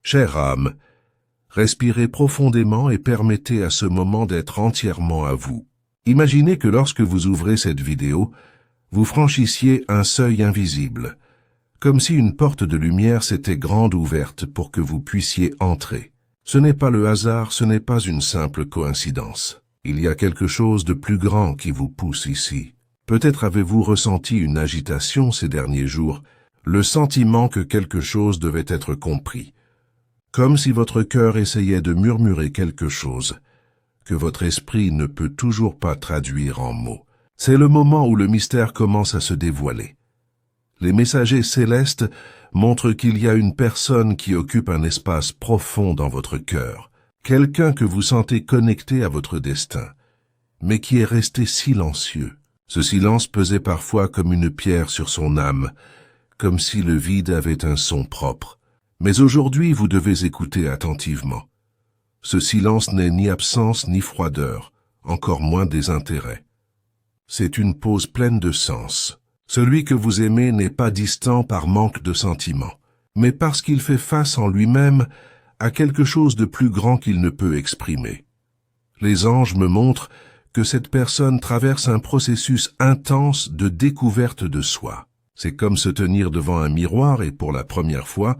Chère âme, respirez profondément et permettez à ce moment d'être entièrement à vous. Imaginez que lorsque vous ouvrez cette vidéo, vous franchissiez un seuil invisible, comme si une porte de lumière s'était grande ouverte pour que vous puissiez entrer. Ce n'est pas le hasard, ce n'est pas une simple coïncidence. Il y a quelque chose de plus grand qui vous pousse ici. Peut-être avez-vous ressenti une agitation ces derniers jours, le sentiment que quelque chose devait être compris, comme si votre cœur essayait de murmurer quelque chose, que votre esprit ne peut toujours pas traduire en mots. C'est le moment où le mystère commence à se dévoiler. Les messagers célestes montrent qu'il y a une personne qui occupe un espace profond dans votre cœur, quelqu'un que vous sentez connecté à votre destin, mais qui est resté silencieux. Ce silence pesait parfois comme une pierre sur son âme, comme si le vide avait un son propre. Mais aujourd'hui, vous devez écouter attentivement. Ce silence n'est ni absence ni froideur, encore moins désintérêt. C'est une pause pleine de sens. Celui que vous aimez n'est pas distant par manque de sentiments, mais parce qu'il fait face en lui-même à quelque chose de plus grand qu'il ne peut exprimer. Les anges me montrent que cette personne traverse un processus intense de découverte de soi. C'est comme se tenir devant un miroir et pour la première fois,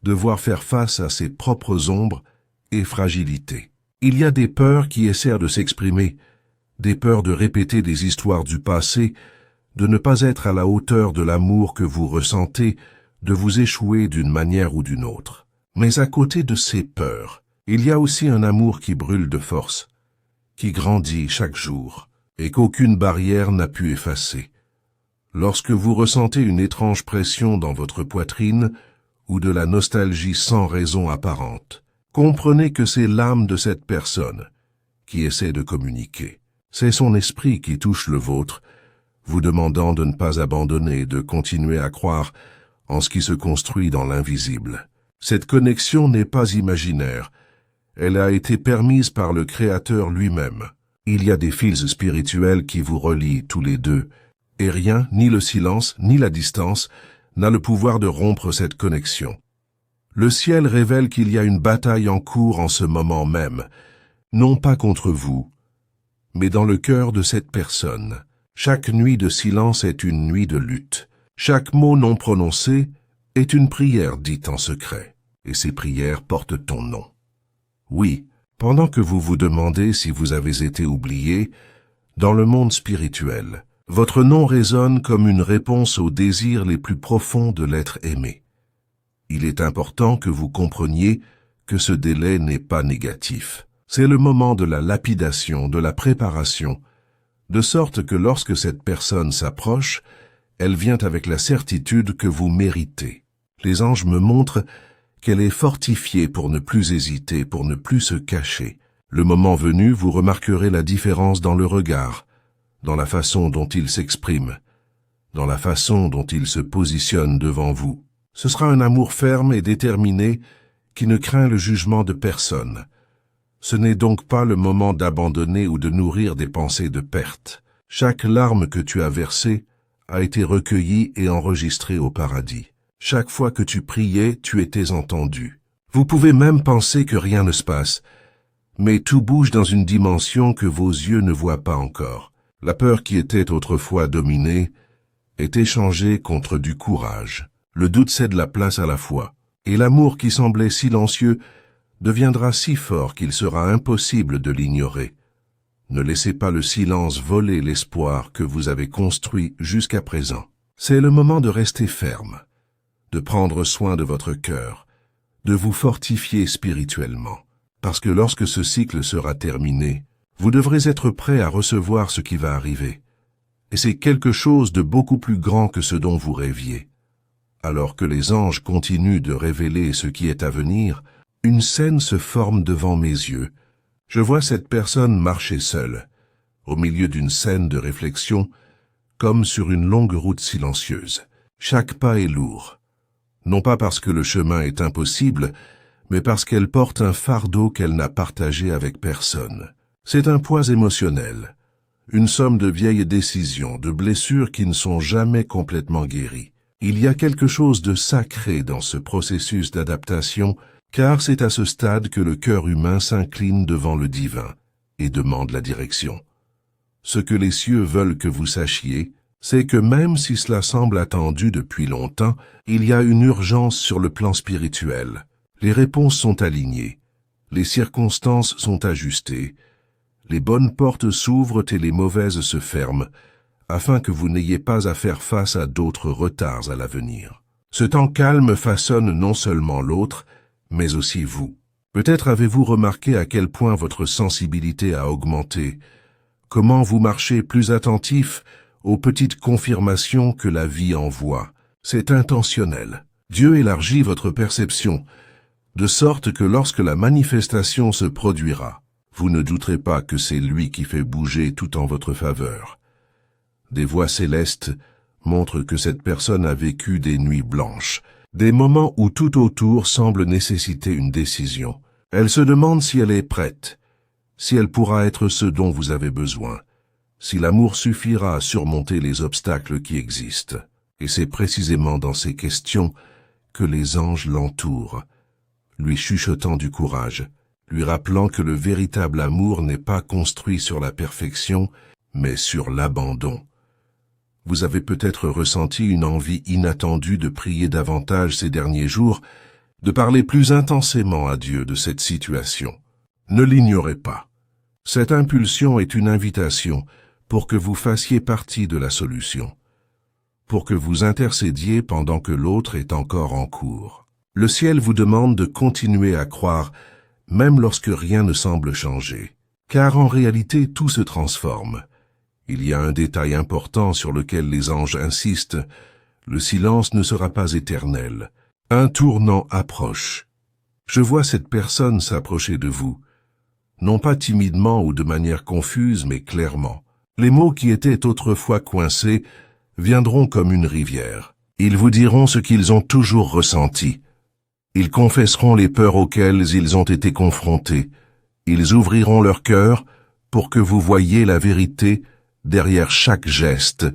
devoir faire face à ses propres ombres et fragilités. Il y a des peurs qui essaient de s'exprimer, des peurs de répéter des histoires du passé, de ne pas être à la hauteur de l'amour que vous ressentez, de vous échouer d'une manière ou d'une autre. Mais à côté de ces peurs, il y a aussi un amour qui brûle de force, qui grandit chaque jour, et qu'aucune barrière n'a pu effacer. Lorsque vous ressentez une étrange pression dans votre poitrine, ou de la nostalgie sans raison apparente, comprenez que c'est l'âme de cette personne qui essaie de communiquer. C'est son esprit qui touche le vôtre, vous demandant de ne pas abandonner, de continuer à croire en ce qui se construit dans l'invisible. Cette connexion n'est pas imaginaire, elle a été permise par le Créateur lui-même. Il y a des fils spirituels qui vous relient tous les deux, et rien, ni le silence, ni la distance, n'a le pouvoir de rompre cette connexion. Le ciel révèle qu'il y a une bataille en cours en ce moment même, non pas contre vous, mais dans le cœur de cette personne. Chaque nuit de silence est une nuit de lutte. Chaque mot non prononcé est une prière dite en secret, et ces prières portent ton nom. Oui, pendant que vous vous demandez si vous avez été oublié, dans le monde spirituel, votre nom résonne comme une réponse aux désirs les plus profonds de l'être aimé. Il est important que vous compreniez que ce délai n'est pas négatif. C'est le moment de la lapidation, de la préparation, de sorte que lorsque cette personne s'approche, elle vient avec la certitude que vous méritez. Les anges me montrent qu'elle est fortifiée pour ne plus hésiter, pour ne plus se cacher. Le moment venu, vous remarquerez la différence dans le regard, dans la façon dont il s'exprime, dans la façon dont il se positionne devant vous. Ce sera un amour ferme et déterminé qui ne craint le jugement de personne. Ce n'est donc pas le moment d'abandonner ou de nourrir des pensées de perte. Chaque larme que tu as versée a été recueillie et enregistrée au paradis. Chaque fois que tu priais, tu étais entendu. Vous pouvez même penser que rien ne se passe, mais tout bouge dans une dimension que vos yeux ne voient pas encore. La peur qui était autrefois dominée est échangée contre du courage. Le doute cède la place à la foi, et l'amour qui semblait silencieux deviendra si fort qu'il sera impossible de l'ignorer. Ne laissez pas le silence voler l'espoir que vous avez construit jusqu'à présent. C'est le moment de rester ferme, de prendre soin de votre cœur, de vous fortifier spirituellement, parce que lorsque ce cycle sera terminé, vous devrez être prêt à recevoir ce qui va arriver. Et c'est quelque chose de beaucoup plus grand que ce dont vous rêviez. Alors que les anges continuent de révéler ce qui est à venir, une scène se forme devant mes yeux. Je vois cette personne marcher seule, au milieu d'une scène de réflexion, comme sur une longue route silencieuse. Chaque pas est lourd, non pas parce que le chemin est impossible, mais parce qu'elle porte un fardeau qu'elle n'a partagé avec personne. C'est un poids émotionnel, une somme de vieilles décisions, de blessures qui ne sont jamais complètement guéries. Il y a quelque chose de sacré dans ce processus d'adaptation car c'est à ce stade que le cœur humain s'incline devant le divin et demande la direction. Ce que les cieux veulent que vous sachiez, c'est que même si cela semble attendu depuis longtemps, il y a une urgence sur le plan spirituel. Les réponses sont alignées, les circonstances sont ajustées, les bonnes portes s'ouvrent et les mauvaises se ferment, afin que vous n'ayez pas à faire face à d'autres retards à l'avenir. Ce temps calme façonne non seulement l'autre, mais aussi vous. Peut-être avez-vous remarqué à quel point votre sensibilité a augmenté, comment vous marchez plus attentif aux petites confirmations que la vie envoie. C'est intentionnel. Dieu élargit votre perception, de sorte que lorsque la manifestation se produira, vous ne douterez pas que c'est lui qui fait bouger tout en votre faveur. Des voix célestes montrent que cette personne a vécu des nuits blanches, des moments où tout autour semble nécessiter une décision. Elle se demande si elle est prête, si elle pourra être ce dont vous avez besoin, si l'amour suffira à surmonter les obstacles qui existent. Et c'est précisément dans ces questions que les anges l'entourent, lui chuchotant du courage, lui rappelant que le véritable amour n'est pas construit sur la perfection, mais sur l'abandon. Vous avez peut-être ressenti une envie inattendue de prier davantage ces derniers jours, de parler plus intensément à Dieu de cette situation. Ne l'ignorez pas. Cette impulsion est une invitation pour que vous fassiez partie de la solution, pour que vous intercédiez pendant que l'autre est encore en cours. Le ciel vous demande de continuer à croire, même lorsque rien ne semble changer, car en réalité tout se transforme. Il y a un détail important sur lequel les anges insistent, le silence ne sera pas éternel. Un tournant approche. Je vois cette personne s'approcher de vous, non pas timidement ou de manière confuse, mais clairement. Les mots qui étaient autrefois coincés viendront comme une rivière. Ils vous diront ce qu'ils ont toujours ressenti. Ils confesseront les peurs auxquelles ils ont été confrontés. Ils ouvriront leur cœur pour que vous voyiez la vérité derrière chaque geste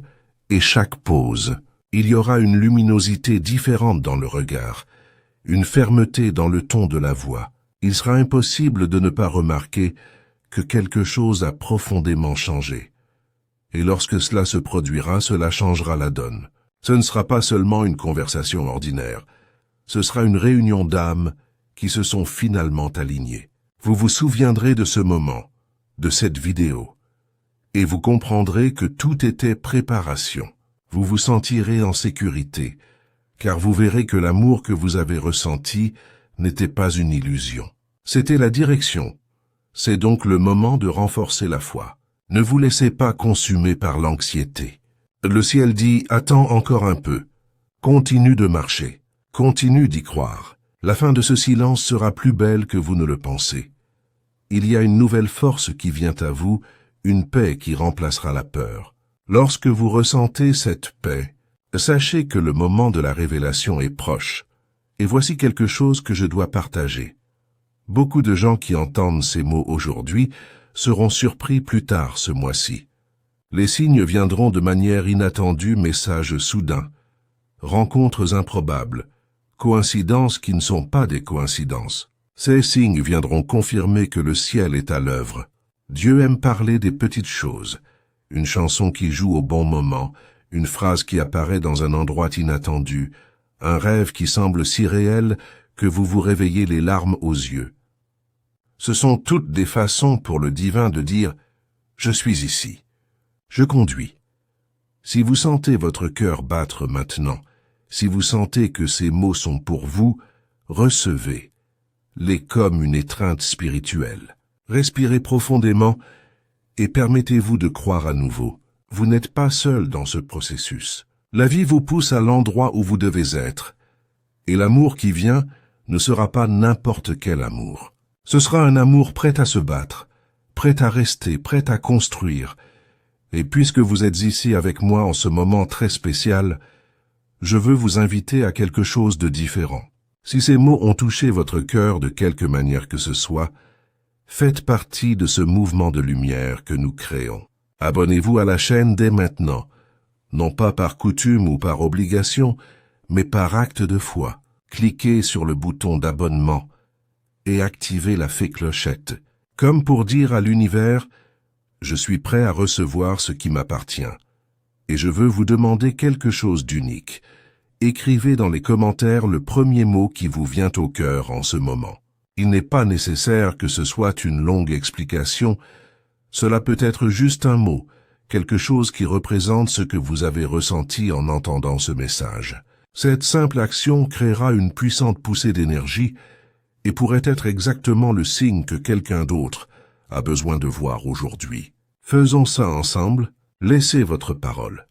et chaque pose. Il y aura une luminosité différente dans le regard, une fermeté dans le ton de la voix. Il sera impossible de ne pas remarquer que quelque chose a profondément changé. Et lorsque cela se produira, cela changera la donne. Ce ne sera pas seulement une conversation ordinaire, ce sera une réunion d'âmes qui se sont finalement alignées. Vous vous souviendrez de ce moment, de cette vidéo, et vous comprendrez que tout était préparation. Vous vous sentirez en sécurité, car vous verrez que l'amour que vous avez ressenti n'était pas une illusion. C'était la direction. C'est donc le moment de renforcer la foi. Ne vous laissez pas consumer par l'anxiété. Le ciel dit « Attends encore un peu. Continue de marcher. Continue d'y croire. La fin de ce silence sera plus belle que vous ne le pensez. Il y a une nouvelle force qui vient à vous, une paix qui remplacera la peur. Lorsque vous ressentez cette paix, sachez que le moment de la révélation est proche. Et voici quelque chose que je dois partager. Beaucoup de gens qui entendent ces mots aujourd'hui seront surpris plus tard ce mois-ci. Les signes viendront de manière inattendue, messages soudains, rencontres improbables, coïncidences qui ne sont pas des coïncidences. Ces signes viendront confirmer que le ciel est à l'œuvre. Dieu aime parler des petites choses. Une chanson qui joue au bon moment, une phrase qui apparaît dans un endroit inattendu, un rêve qui semble si réel que vous vous réveillez les larmes aux yeux. Ce sont toutes des façons pour le divin de dire « Je suis ici, je conduis ». Si vous sentez votre cœur battre maintenant, si vous sentez que ces mots sont pour vous, recevez-les comme une étreinte spirituelle. Respirez profondément et permettez-vous de croire à nouveau. Vous n'êtes pas seul dans ce processus. La vie vous pousse à l'endroit où vous devez être. Et l'amour qui vient ne sera pas n'importe quel amour. Ce sera un amour prêt à se battre, prêt à rester, prêt à construire. Et puisque vous êtes ici avec moi en ce moment très spécial, je veux vous inviter à quelque chose de différent. Si ces mots ont touché votre cœur de quelque manière que ce soit, faites partie de ce mouvement de lumière que nous créons. Abonnez-vous à la chaîne dès maintenant, non pas par coutume ou par obligation, mais par acte de foi. Cliquez sur le bouton d'abonnement et activez la fée clochette, comme pour dire à l'univers « Je suis prêt à recevoir ce qui m'appartient, et je veux vous demander quelque chose d'unique. » Écrivez dans les commentaires le premier mot qui vous vient au cœur en ce moment. Il n'est pas nécessaire que ce soit une longue explication, cela peut être juste un mot, quelque chose qui représente ce que vous avez ressenti en entendant ce message. Cette simple action créera une puissante poussée d'énergie et pourrait être exactement le signe que quelqu'un d'autre a besoin de voir aujourd'hui. Faisons ça ensemble, laissez votre parole.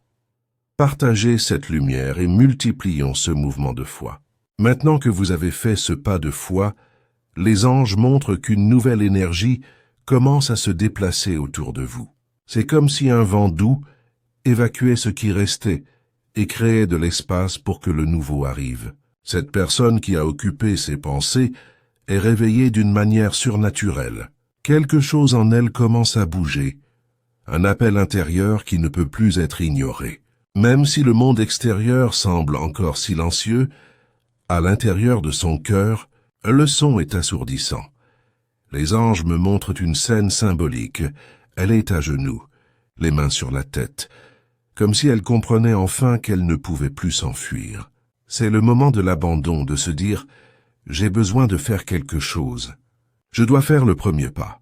Partagez cette lumière et multiplions ce mouvement de foi. Maintenant que vous avez fait ce pas de foi, les anges montrent qu'une nouvelle énergie commence à se déplacer autour de vous. C'est comme si un vent doux évacuait ce qui restait et créait de l'espace pour que le nouveau arrive. Cette personne qui a occupé ses pensées est réveillée d'une manière surnaturelle. Quelque chose en elle commence à bouger, un appel intérieur qui ne peut plus être ignoré. Même si le monde extérieur semble encore silencieux, à l'intérieur de son cœur, le son est assourdissant. Les anges me montrent une scène symbolique. Elle est à genoux, les mains sur la tête, comme si elle comprenait enfin qu'elle ne pouvait plus s'enfuir. C'est le moment de l'abandon, de se dire « J'ai besoin de faire quelque chose. Je dois faire le premier pas. »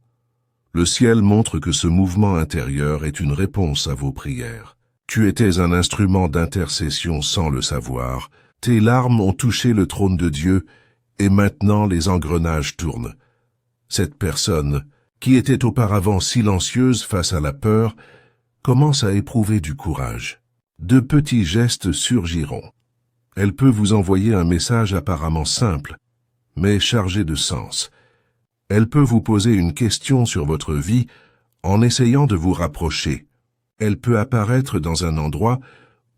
Le ciel montre que ce mouvement intérieur est une réponse à vos prières. Tu étais un instrument d'intercession sans le savoir. Tes larmes ont touché le trône de Dieu et maintenant les engrenages tournent. Cette personne, qui était auparavant silencieuse face à la peur, commence à éprouver du courage. De petits gestes surgiront. Elle peut vous envoyer un message apparemment simple, mais chargé de sens. Elle peut vous poser une question sur votre vie en essayant de vous rapprocher. Elle peut apparaître dans un endroit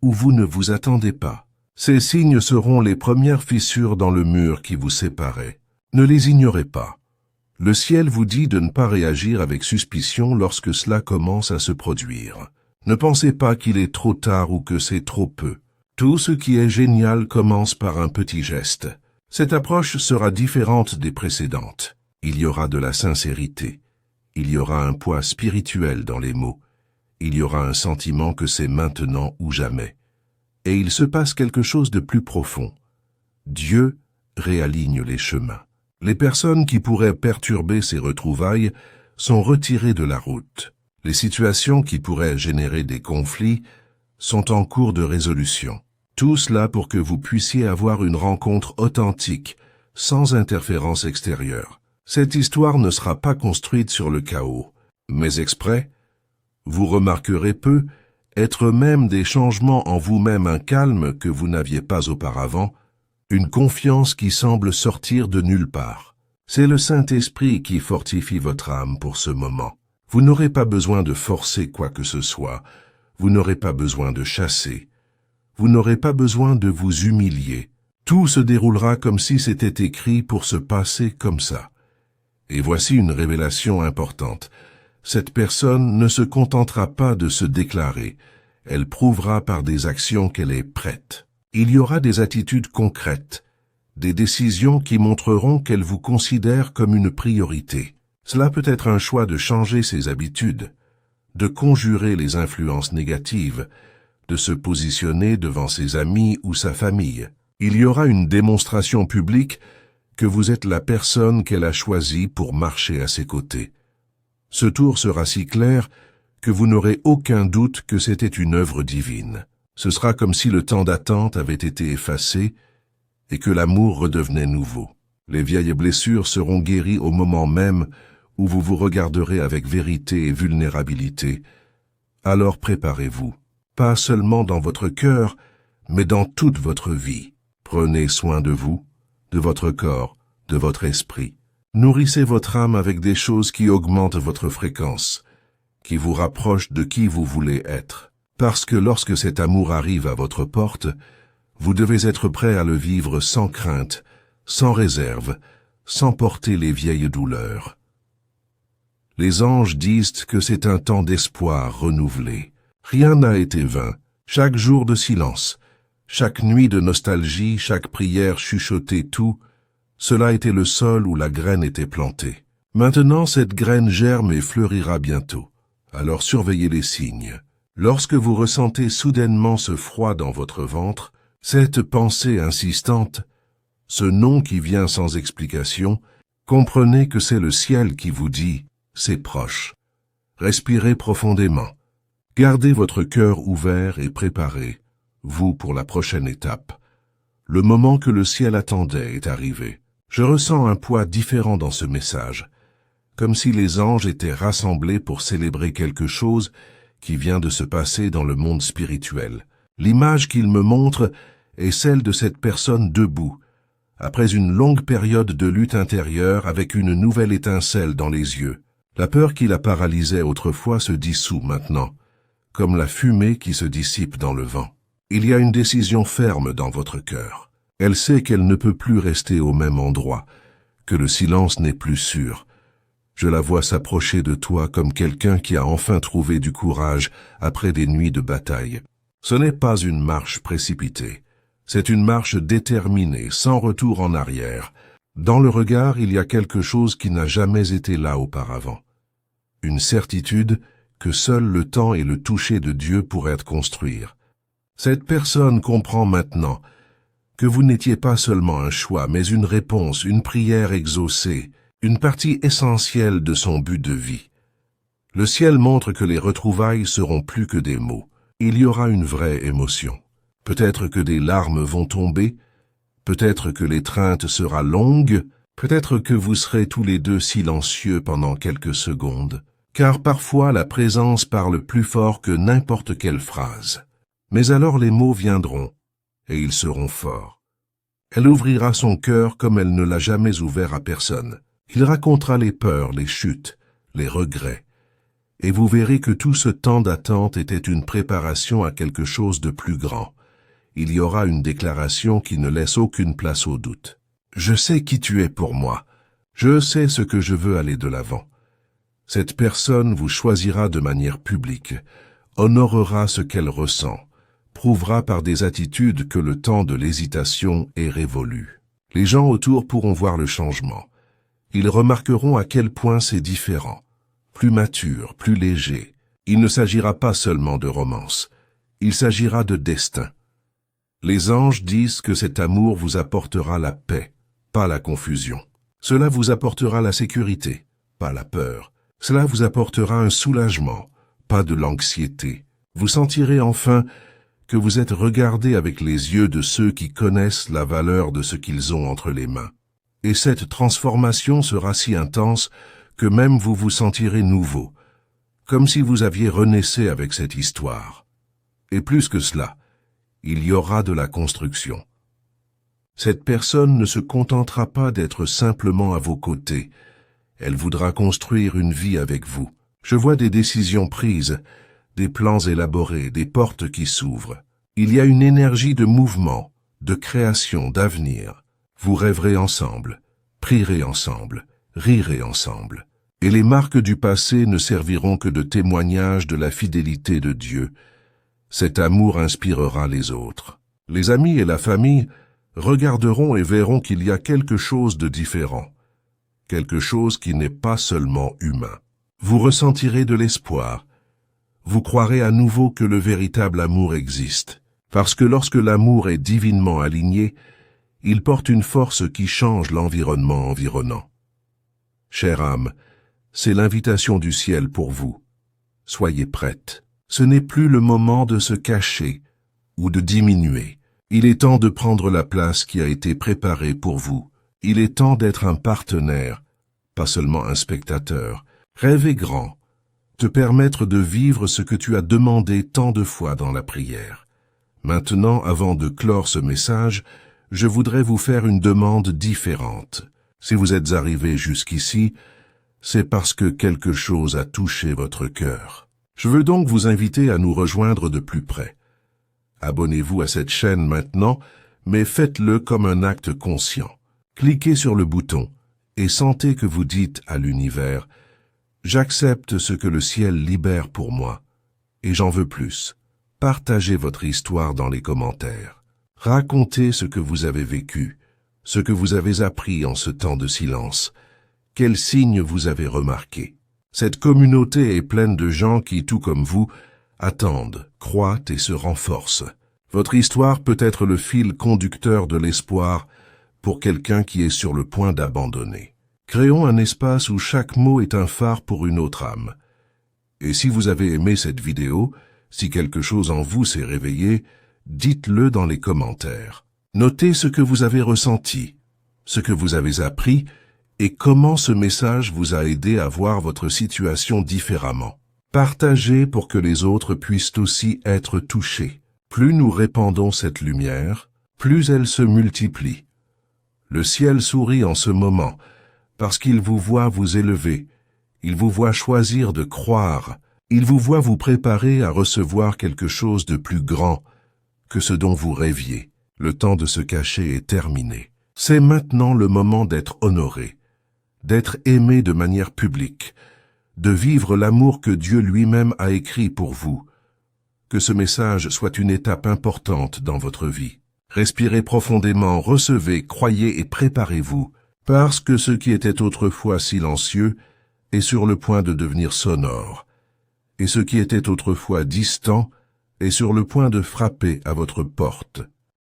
où vous ne vous attendez pas. Ces signes seront les premières fissures dans le mur qui vous séparait. Ne les ignorez pas. Le ciel vous dit de ne pas réagir avec suspicion lorsque cela commence à se produire. Ne pensez pas qu'il est trop tard ou que c'est trop peu. Tout ce qui est génial commence par un petit geste. Cette approche sera différente des précédentes. Il y aura de la sincérité. Il y aura un poids spirituel dans les mots. Il y aura un sentiment que c'est maintenant ou jamais. Et il se passe quelque chose de plus profond. Dieu réaligne les chemins. Les personnes qui pourraient perturber ces retrouvailles sont retirées de la route. Les situations qui pourraient générer des conflits sont en cours de résolution. Tout cela pour que vous puissiez avoir une rencontre authentique, sans interférence extérieure. Cette histoire ne sera pas construite sur le chaos, mais exprès. Vous remarquerez peu être même des changements en vous-même, un calme que vous n'aviez pas auparavant, une confiance qui semble sortir de nulle part. C'est le Saint-Esprit qui fortifie votre âme pour ce moment. Vous n'aurez pas besoin de forcer quoi que ce soit, vous n'aurez pas besoin de chasser, vous n'aurez pas besoin de vous humilier. Tout se déroulera comme si c'était écrit pour se passer comme ça. Et voici une révélation importante. Cette personne ne se contentera pas de se déclarer, elle prouvera par des actions qu'elle est prête. Il y aura des attitudes concrètes, des décisions qui montreront qu'elle vous considère comme une priorité. Cela peut être un choix de changer ses habitudes, de conjurer les influences négatives, de se positionner devant ses amis ou sa famille. Il y aura une démonstration publique que vous êtes la personne qu'elle a choisie pour marcher à ses côtés. Ce tour sera si clair que vous n'aurez aucun doute que c'était une œuvre divine. Ce sera comme si le temps d'attente avait été effacé et que l'amour redevenait nouveau. Les vieilles blessures seront guéries au moment même où vous vous regarderez avec vérité et vulnérabilité. Alors préparez-vous, pas seulement dans votre cœur, mais dans toute votre vie. Prenez soin de vous, de votre corps, de votre esprit. Nourrissez votre âme avec des choses qui augmentent votre fréquence, qui vous rapprochent de qui vous voulez être. Parce que lorsque cet amour arrive à votre porte, vous devez être prêt à le vivre sans crainte, sans réserve, sans porter les vieilles douleurs. Les anges disent que c'est un temps d'espoir renouvelé. Rien n'a été vain. Chaque jour de silence, chaque nuit de nostalgie, chaque prière chuchotée, tout Cela était le sol où la graine était plantée. Maintenant, cette graine germe et fleurira bientôt. Alors surveillez les signes. Lorsque vous ressentez soudainement ce froid dans votre ventre, cette pensée insistante, ce nom qui vient sans explication, comprenez que c'est le ciel qui vous dit « c'est proche ». Respirez profondément. Gardez votre cœur ouvert et préparez, vous, pour la prochaine étape. Le moment que le ciel attendait est arrivé. Je ressens un poids différent dans ce message, comme si les anges étaient rassemblés pour célébrer quelque chose qui vient de se passer dans le monde spirituel. L'image qu'il me montre est celle de cette personne debout, après une longue période de lutte intérieure avec une nouvelle étincelle dans les yeux. La peur qui la paralysait autrefois se dissout maintenant, comme la fumée qui se dissipe dans le vent. Il y a une décision ferme dans votre cœur. Elle sait qu'elle ne peut plus rester au même endroit, que le silence n'est plus sûr. Je la vois s'approcher de toi comme quelqu'un qui a enfin trouvé du courage après des nuits de bataille. Ce n'est pas une marche précipitée. C'est une marche déterminée, sans retour en arrière. Dans le regard, il y a quelque chose qui n'a jamais été là auparavant. Une certitude que seul le temps et le toucher de Dieu pourraient construire. Cette personne comprend maintenant que vous n'étiez pas seulement un choix, mais une réponse, une prière exaucée, une partie essentielle de son but de vie. Le ciel montre que les retrouvailles seront plus que des mots. Il y aura une vraie émotion. Peut-être que des larmes vont tomber, peut-être que l'étreinte sera longue, peut-être que vous serez tous les deux silencieux pendant quelques secondes, car parfois la présence parle plus fort que n'importe quelle phrase. Mais alors les mots viendront, et ils seront forts. Elle ouvrira son cœur comme elle ne l'a jamais ouvert à personne. Il racontera les peurs, les chutes, les regrets, et vous verrez que tout ce temps d'attente était une préparation à quelque chose de plus grand. Il y aura une déclaration qui ne laisse aucune place au doute. Je sais qui tu es pour moi. Je sais ce que je veux aller de l'avant. Cette personne vous choisira de manière publique, honorera ce qu'elle ressent, prouvera par des attitudes que le temps de l'hésitation est révolu. Les gens autour pourront voir le changement. Ils remarqueront à quel point c'est différent, plus mature, plus léger. Il ne s'agira pas seulement de romance, il s'agira de destin. Les anges disent que cet amour vous apportera la paix, pas la confusion. Cela vous apportera la sécurité, pas la peur. Cela vous apportera un soulagement, pas de l'anxiété. Vous sentirez enfin que vous êtes regardé avec les yeux de ceux qui connaissent la valeur de ce qu'ils ont entre les mains. Et cette transformation sera si intense que même vous vous sentirez nouveau, comme si vous aviez renaissé avec cette histoire. Et plus que cela, il y aura de la construction. Cette personne ne se contentera pas d'être simplement à vos côtés. Elle voudra construire une vie avec vous. Je vois des décisions prises, des plans élaborés, des portes qui s'ouvrent. Il y a une énergie de mouvement, de création, d'avenir. Vous rêverez ensemble, prierez ensemble, rirez ensemble. Et les marques du passé ne serviront que de témoignage de la fidélité de Dieu. Cet amour inspirera les autres. Les amis et la famille regarderont et verront qu'il y a quelque chose de différent, quelque chose qui n'est pas seulement humain. Vous ressentirez de l'espoir. Vous croirez à nouveau que le véritable amour existe, parce que lorsque l'amour est divinement aligné, il porte une force qui change l'environnement environnant. Chère âme, c'est l'invitation du ciel pour vous. Soyez prête. Ce n'est plus le moment de se cacher ou de diminuer. Il est temps de prendre la place qui a été préparée pour vous. Il est temps d'être un partenaire, pas seulement un spectateur. Rêver grand, te permettre de vivre ce que tu as demandé tant de fois dans la prière. Maintenant, avant de clore ce message, je voudrais vous faire une demande différente. Si vous êtes arrivé jusqu'ici, c'est parce que quelque chose a touché votre cœur. Je veux donc vous inviter à nous rejoindre de plus près. Abonnez-vous à cette chaîne maintenant, mais faites-le comme un acte conscient. Cliquez sur le bouton et sentez que vous dites à l'univers « J'accepte ce que le ciel libère pour moi, et j'en veux plus. » Partagez votre histoire dans les commentaires. Racontez ce que vous avez vécu, ce que vous avez appris en ce temps de silence. Quels signes vous avez remarqués? Cette communauté est pleine de gens qui, tout comme vous, attendent, croient et se renforcent. Votre histoire peut être le fil conducteur de l'espoir pour quelqu'un qui est sur le point d'abandonner. Créons un espace où chaque mot est un phare pour une autre âme. Et si vous avez aimé cette vidéo, si quelque chose en vous s'est réveillé, dites-le dans les commentaires. Notez ce que vous avez ressenti, ce que vous avez appris et comment ce message vous a aidé à voir votre situation différemment. Partagez pour que les autres puissent aussi être touchés. Plus nous répandons cette lumière, plus elle se multiplie. Le ciel sourit en ce moment, parce qu'il vous voit vous élever, il vous voit choisir de croire, il vous voit vous préparer à recevoir quelque chose de plus grand que ce dont vous rêviez. Le temps de se cacher est terminé. C'est maintenant le moment d'être honoré, d'être aimé de manière publique, de vivre l'amour que Dieu lui-même a écrit pour vous. Que ce message soit une étape importante dans votre vie. Respirez profondément, recevez, croyez et préparez-vous, parce que ce qui était autrefois silencieux est sur le point de devenir sonore, et ce qui était autrefois distant est sur le point de frapper à votre porte.